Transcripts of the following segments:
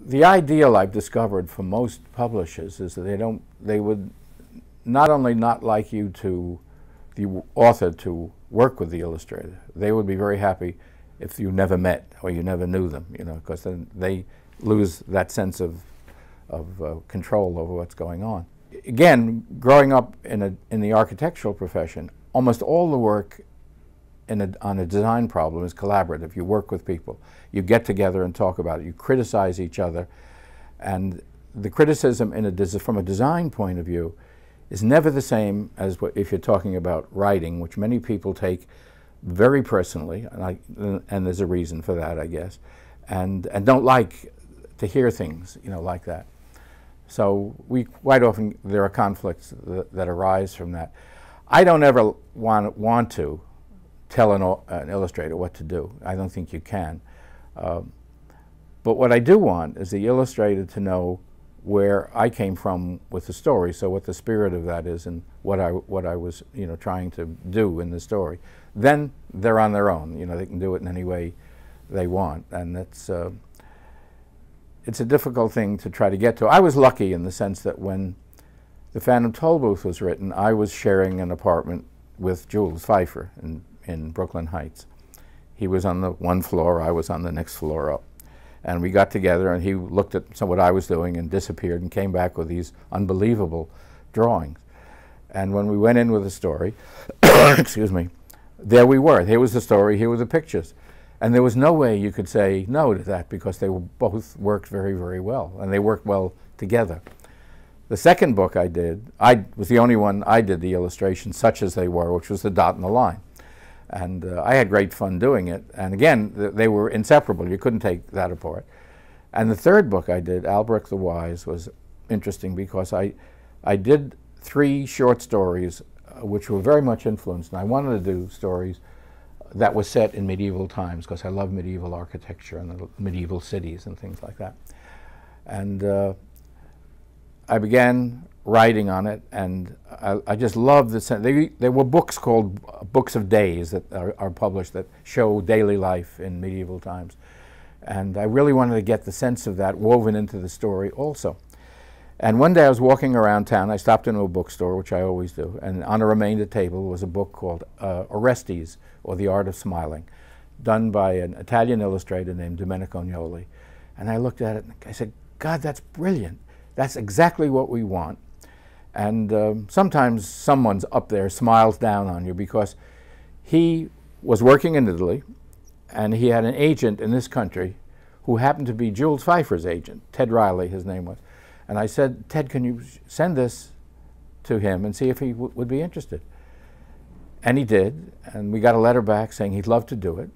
The ideal I've discovered for most publishers is that they would not only not like you to, the author, to work with the illustrator, they would be very happy if you never met or you never knew them, because then they lose that sense of control over what's going on. Again, growing up in the architectural profession, almost all the work on a design problem is collaborative. You work with people. You get together and talk about it. You criticize each other. And the criticism from a design point of view is never the same as if you're talking about writing, which many people take very personally, and there's a reason for that, I guess, and don't like to hear things, like that. So quite often there are conflicts that arise from that. I don't ever want to tell an illustrator what to do. I don't think you can. But what I do want is the illustrator to know where I came from with the story, so what the spirit of that is and what I was trying to do in the story. Then they're on their own. They can do it in any way they want, and it's a difficult thing to try to get to. I was lucky in the sense that when The Phantom Tollbooth was written, I was sharing an apartment with Jules Feiffer in Brooklyn Heights. He was on the one floor, I was on the next floor up. And we got together and he looked at what I was doing and disappeared and came back with these unbelievable drawings. And when we went in with the story, excuse me, there we were. Here was the story, here were the pictures. And there was no way you could say no to that because they both worked very, very well, and they worked well together. The second book I did, I was the only one I did the illustrations such as they were, which was the dot and the line. And I had great fun doing it. And again, they were inseparable. You couldn't take that apart. And the third book I did, Albrecht the Wise, was interesting because I did 3 short stories which were very much influenced. And I wanted to do stories that were set in medieval times because I love medieval architecture and the medieval cities and things like that. And I began writing on it, and I just loved the sense. There were books called Books of Days that are published that show daily life in medieval times. And I really wanted to get the sense of that woven into the story also. And one day I was walking around town. I stopped into a bookstore, which I always do, and on a remainder table was a book called Orestes, or The Art of Smiling, done by an Italian illustrator named Domenico Gnoli. And I looked at it and I said, God, that's brilliant. That's exactly what we want. And sometimes someone's up there smiles down on you because he was working in Italy and he had an agent in this country who happened to be Jules Feiffer's agent, Ted Riley, his name was. And I said, Ted, can you send this to him and see if he would be interested? And he did, and we got a letter back saying he'd love to do it.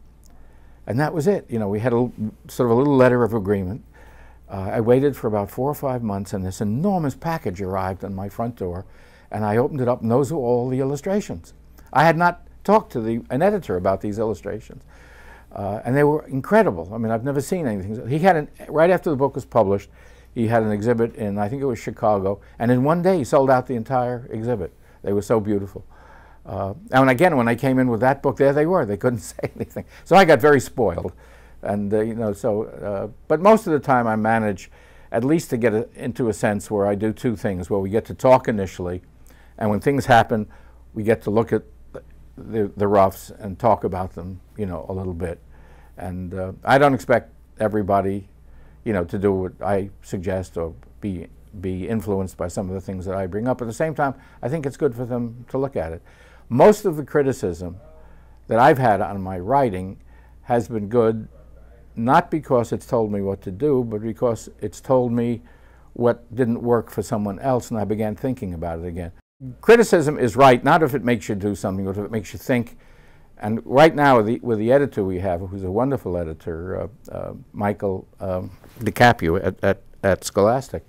And that was it. We had sort of a little letter of agreement. I waited for about 4 or 5 months, and this enormous package arrived on my front door, and I opened it up, and those were all the illustrations. I had not talked to an editor about these illustrations, and they were incredible. I mean, I've never seen anything. He had right after the book was published, he had an exhibit in, I think it was Chicago, and in one day he sold out the entire exhibit. They were so beautiful. And again, when I came in with that book, there they were. They couldn't say anything. So I got very spoiled. And, but most of the time I manage at least to get into a sense where I do 2 things, where we get to talk initially, and when things happen, we get to look at the roughs and talk about them, a little bit. And I don't expect everybody, to do what I suggest or be influenced by some of the things that I bring up. At the same time, I think it's good for them to look at it. Most of the criticism that I've had on my writing has been good, not because it's told me what to do, but because it's told me what didn't work for someone else, and I began thinking about it again. Criticism is right, not if it makes you do something, but if it makes you think. And right now, with the editor we have, who's a wonderful editor, Michael DiCaprio at Scholastic,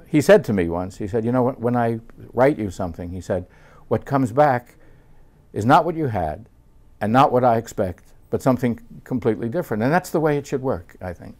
he said to me once, he said, when I write you something, he said, what comes back is not what you had and not what I expect, but something completely different. And that's the way it should work, I think.